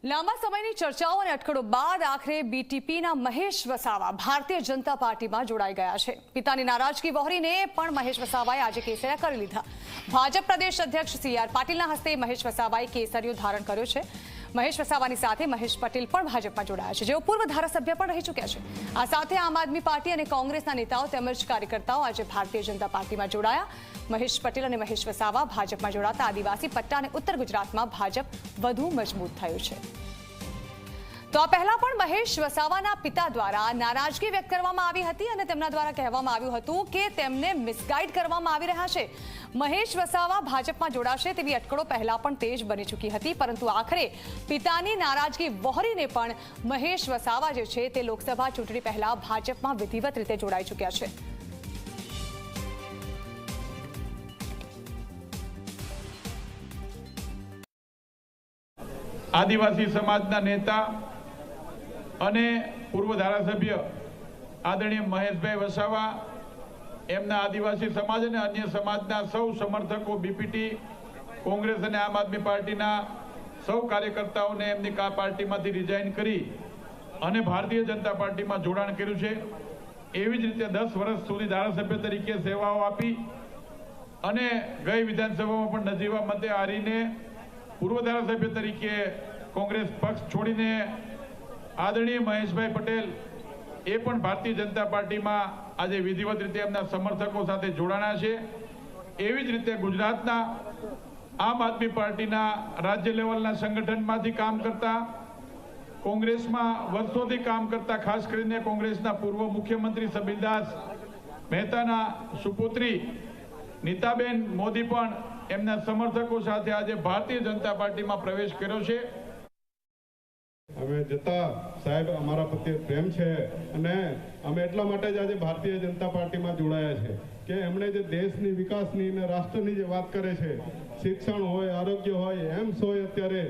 લાંબા સમયની ચર્ચાઓ અને અટકળો બાદ આખરે બીટીપીના મહેશ વસાવા ભારતીય જનતા પાર્ટીમાં જોડાઈ ગયા છે। પિતાની નારાજગી વહોરીને પણ મહેશ વસાવાએ આજે કેસરિયા કરી લીધા। ભાજપ પ્રદેશ અધ્યક્ષ CR પાટીલના હસ્તે મહેશ વસાવાએ કેસરિયો ધારણ કર્યો છે। મહેશ વસાવાની સાથે મહેશ પટેલ પણ ભાજપમાં જોડાયા છે, જેઓ પૂર્વ ધારાસભ્ય પણ રહી ચૂક્યા છે। આ સાથે આમ આદમી પાર્ટી અને કોંગ્રેસના નેતાઓ તેમજ કાર્યકર્તાઓ આજે ભારતીય જનતા પાર્ટીમાં જોડાયા। મહેશ પટેલ અને મહેશ વસાવા ભાજપમાં જોડાતા આદિવાસી પટ્ટા અને ઉત્તર ગુજરાતમાં ભાજપ વધુ મજબૂત થયું છે। તો આ પહેલા પણ મહેશ વસાવાના પિતા દ્વારા નારાજગી વ્યક્ત કરવામાં આવી હતી અને તેમના દ્વારા કહેવામાં આવ્યું હતું કે તેમને મિસગાઈડ કરવામાં આવી રહ્યા છે। મહેશ વસાવા ભાજપમાં જોડાશે તેવી અટકળો પહેલા પણ તેજ બની ચૂકી હતી, પરંતુ આખરે પિતાની નારાજગી વહોરીને પણ મહેશ વસાવા જે છે તે લોકસભા ચૂંટણી પહેલા ભાજપમાં વિધિવત રીતે જોડાઈ ચૂક્યા છે। આદિવાસી સમાજના નેતા અને પૂર્વ ધારાસભ્ય આદરણીય મહેશભાઈ વસાવા એમના આદિવાસી સમાજ અને અન્ય સમાજના સૌ સમર્થકો બીપીટી કોંગ્રેસ અને આમ આદમી પાર્ટીના સૌ કાર્યકર્તાઓને એમની પાર્ટીમાંથી રિઝાઇન કરી અને ભારતીય જનતા પાર્ટીમાં જોડાણ કર્યું છે। એવી જ રીતે 10 વર્ષ સુધી ધારાસભ્ય તરીકે સેવાઓ આપી અને ગઈ વિધાનસભામાં પણ નજીવા મતે હારીને પૂર્વ ધારાસભ્ય તરીકે કોંગ્રેસ પક્ષ છોડીને આદરણીય મહેશભાઈ પટેલ એ પણ ભારતીય જનતા પાર્ટીમાં આજે વિધિવત રીતે એમના સમર્થકો સાથે જોડાણા છે। એવી જ રીતે ગુજરાતના આમ આદમી પાર્ટીના રાજ્ય લેવલના સંગઠનમાંથી કામ કરતા, કોંગ્રેસમાં વર્ષોથી કામ કરતા, ખાસ કરીને કોંગ્રેસના પૂર્વ મુખ્યમંત્રી સબીરદાસ મહેતાના સુપુત્રી નીતાબેન મોદી પણ એમના સમર્થકો સાથે આજે ભારતીય જનતા પાર્ટીમાં પ્રવેશ કર્યો છે। અમે જતા સાહેબ અમારા પ્રત્યે પ્રેમ છે અને અમે એટલા માટે જ આજે ભારતીય જનતા પાર્ટીમાં જોડાયા છે કે એમણે જે દેશની વિકાસની અને રાષ્ટ્રની જે વાત કરે છે, શિક્ષણ હોય, આરોગ્ય હોય, એમ્સ હોય, અત્યારે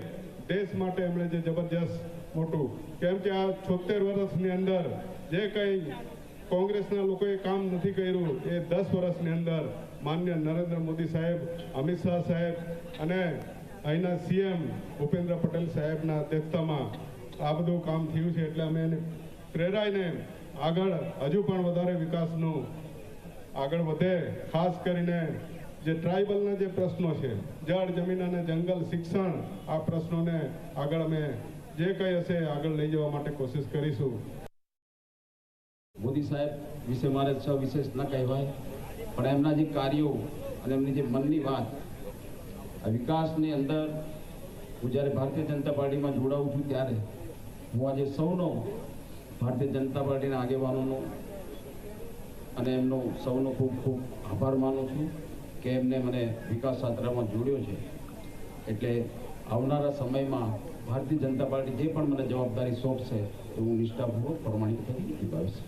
દેશ માટે એમણે જે જબરજસ્ત મોટું, કેમ કે આ 76 વર્ષની અંદર જે કંઈ કોંગ્રેસના લોકોએ કામ નથી કર્યું એ 10 વર્ષની અંદર માન્ય નરેન્દ્ર મોદી સાહેબ, અમિત શાહ સાહેબ અને અહીંના CM ભૂપેન્દ્ર પટેલ સાહેબના અધ્યક્ષતામાં આ બધું કામ થયું છે। એટલે અમે એને પ્રેરાઈને આગળ હજુ પણ વધારે વિકાસનું આગળ વધે, ખાસ કરીને જે ટ્રાઇબલના જે પ્રશ્નો છે, જળ, જમીન અને જંગલ, શિક્ષણ, આ પ્રશ્નોને આગળ અમે જે કંઈ હશે આગળ લઈ જવા માટે કોશિશ કરીશું। મોદી સાહેબ વિશે મારે વિશેષ ન કહેવાય, પણ એમના જે કાર્યો અને એમની જે મનની વાત, આ વિકાસની અંદર હું જ્યારે ભારતીય જનતા પાર્ટીમાં જોડાઉં છું ત્યારે હું આજે સૌનો, ભારતીય જનતા પાર્ટીના આગેવાનોનો અને એમનો સૌનો ખૂબ ખૂબ આભાર માનું છું કે એમને મને વિકાસ યાત્રામાં જોડ્યો છે। એટલે આવનારા સમયમાં ભારતીય જનતા પાર્ટી જે પણ મને જવાબદારી સોંપશે તો હું નિષ્ઠાપૂર્વક પ્રમાણિક નિભાવીશ।